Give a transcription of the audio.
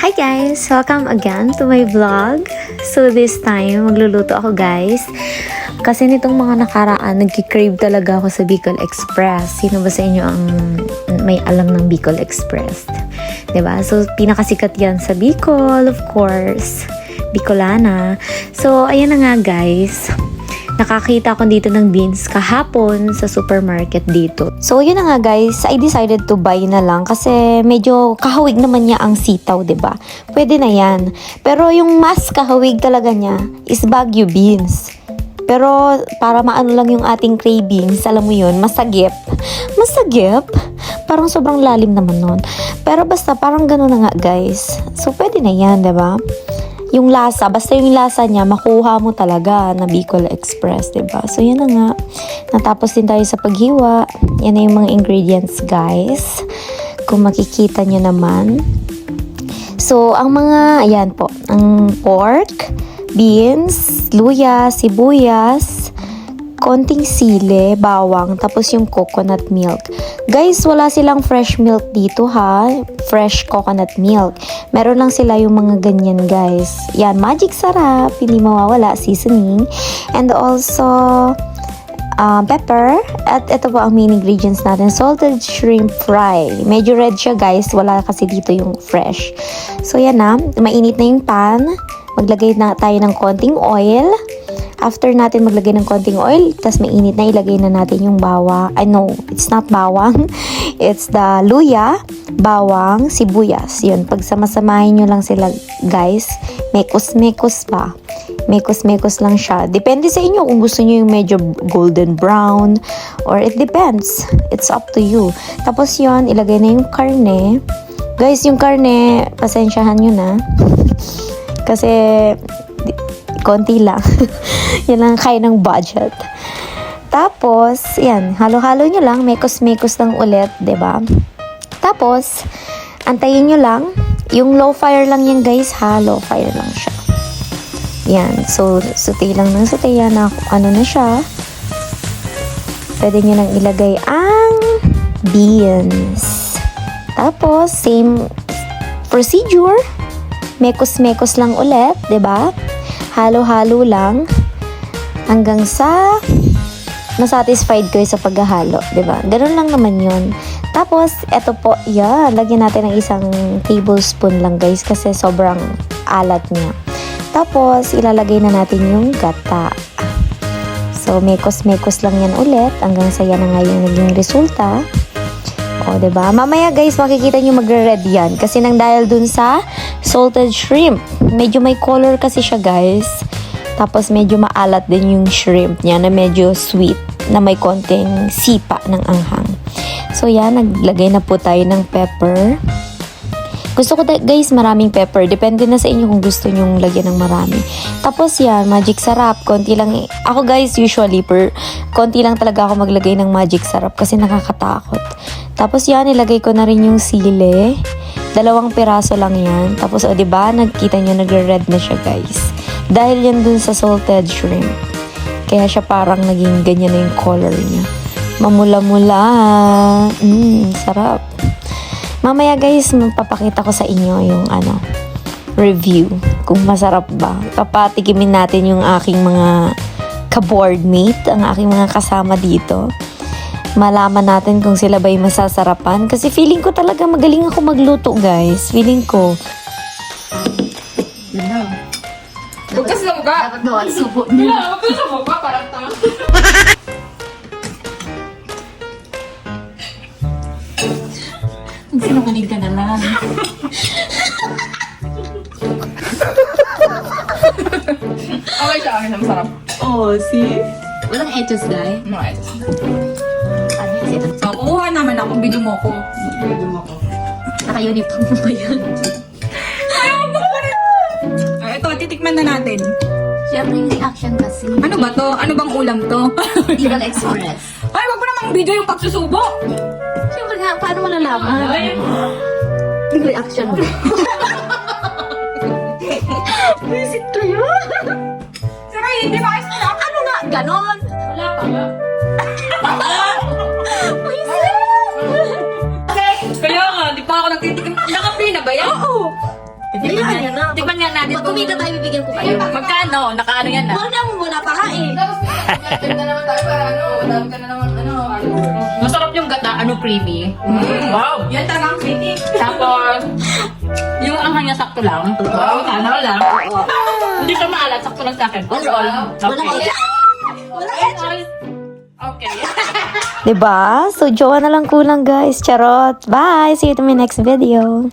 Hi guys! Welcome again to my vlog. So this time, magluluto ako guys. Kasi nitong mga nakaraan, nagki-crave talaga ako sa Bicol Express. Sino ba sa inyo ang may alam ng Bicol Express? 'Di ba? So pinakasikat yan sa Bicol, of course. Bicolana. So ayan na nga guys. Nakakita ko dito ng beans kahapon sa supermarket dito. So, yun na nga guys, I decided to buy na lang kasi medyo kahawig naman niya ang sitaw, 'di ba? Pwede na yan. Pero yung mas kahawig talaga niya is Baguio beans. Pero para maano lang yung ating cravings, alam mo yun, masagip. Masagip? Parang sobrang lalim naman nun. Pero basta parang gano'n na nga guys. So, pwede na yan, 'di ba? Yung lasa, basta yung lasa niya, makuha mo talaga na Bicol Express, 'di ba? So, yan na nga. Natapos din tayo sa paghiwa. Yan na yung mga ingredients, guys. Kung makikita nyo naman. So, ang mga, ayan po, ang pork, beans, luya, sibuyas, konting sili, bawang, tapos yung coconut milk. Guys, wala silang fresh milk dito ha. Fresh coconut milk. Meron lang sila yung mga ganyan guys. Yan, magic sarap. Hindi mawawala. Seasoning. And also, pepper. At ito po ang main ingredients natin. Salted shrimp fry. Medyo red siya guys. Wala kasi dito yung fresh. So yan na. Mainit na yung pan. Maglagay na tayo ng konting oil. After natin maglagay ng konting oil, tas mainit na, ilagay na natin yung bawang. I know, it's not bawang. It's the luya, bawang, sibuyas. Yun, pag samasamahin nyo lang sila, guys, mekos-mekos pa. Mekos-mekos lang siya. Depende sa inyo kung gusto nyo yung medyo golden brown or it depends. It's up to you. Tapos yun, ilagay na yung karne. Guys, yung karne, pasensyahan nyo na. Kasi konti lang. Yan lang kaya ng budget. Tapos, yan, halo-halo nyo lang, mekos-mekos lang ulit, 'di ba? Tapos, antayin nyo lang, yung low fire lang yan guys ha, low fire lang siya. Yan, so, sauté lang ng sauté yan na, ano na siya. Pwede nyo nang ilagay ang beans. Tapos, same procedure, mekos-mekos lang ulit, 'di ba? Halo-halo lang hanggang sa na-satisfied kayo sa paghahalo, 'di ba? Ganun lang naman 'yun. Tapos eto po, yan, lagyan natin ng isang tablespoon lang guys kasi sobrang alat niya. Tapos ilalagay na natin yung gata. So mekos-mekos lang yan ulit hanggang sa yan na nga yung naging resulta. O, 'di ba? Mamaya guys, makikita niyo magre-red yan kasi nang dahil dun sa salted shrimp. Medyo may color kasi siya, guys. Tapos medyo maalat din yung shrimp niya na medyo sweet na may konting sipa ng anghang. So, yan, naglagay na po tayo ng pepper. Gusto ko guys, maraming pepper. Depende na sa inyo kung gusto nyong lagyan ng marami. Tapos yan, magic sarap. Konti lang. Ako guys, usually, konti lang talaga ako maglagay ng magic sarap kasi nakakatakot. Tapos yan, ilagay ko na rin yung sili. 2 piraso lang yan. Tapos, o diba, nagkita nyo, nagre-red na siya guys. Dahil yan dun sa salted shrimp. Kaya siya parang naging ganyan na yung color niya. Mamula-mula. Sarap. Mamaya guys, magpapakita ko sa inyo yung review. Kung masarap ba. Papatikimin natin yung aking mga ka-boardmate, ang aking mga kasama dito. Malaman natin kung sila ba'y masasarapan. Kasi feeling ko talaga magaling ako magluto guys. Feeling ko. Huwag kasi sa mukha. Dapat bawal subo. Huwag kasi sa mukha. Parang tanga. Sinukunig ka na lang. Okay siya. Okay siya. Masarap. Oh, see? Walang etos, guy. No, ito. Ano yan? Ito. So, kukuha naman ako. Video mo ko. Naka-uniform mo ba yan? Ay, ito. Titikman na natin. Siyempre yung reaction kasi. Ano ba to? Ano bang ulam to? Bicol Express. Ay, wag mo namang video yung pagsusubo. Siyempre nga, paano malalaman? Yung reaction mo. Visit kayo? Sira, hindi ba kayo sila? Ano nga? Ganon? Wala pa ba? Visit! kumita tayo, bibigyan ko kayo. Magkano? Nakaano yan na? Wala pa nga eh. Tapos, ganda naman tayo para madami ka na naman, Masarap yung gata, creamy. Wow! Yan talagang creamy. Tapos, yung anghang niya sakto lang. Wow, sana lang. Hindi siya maalat, sakto lang sa akin. Overall, okay. Okay. Diba? So, jowa na lang kulang guys. Charot. Bye! See you to my next video.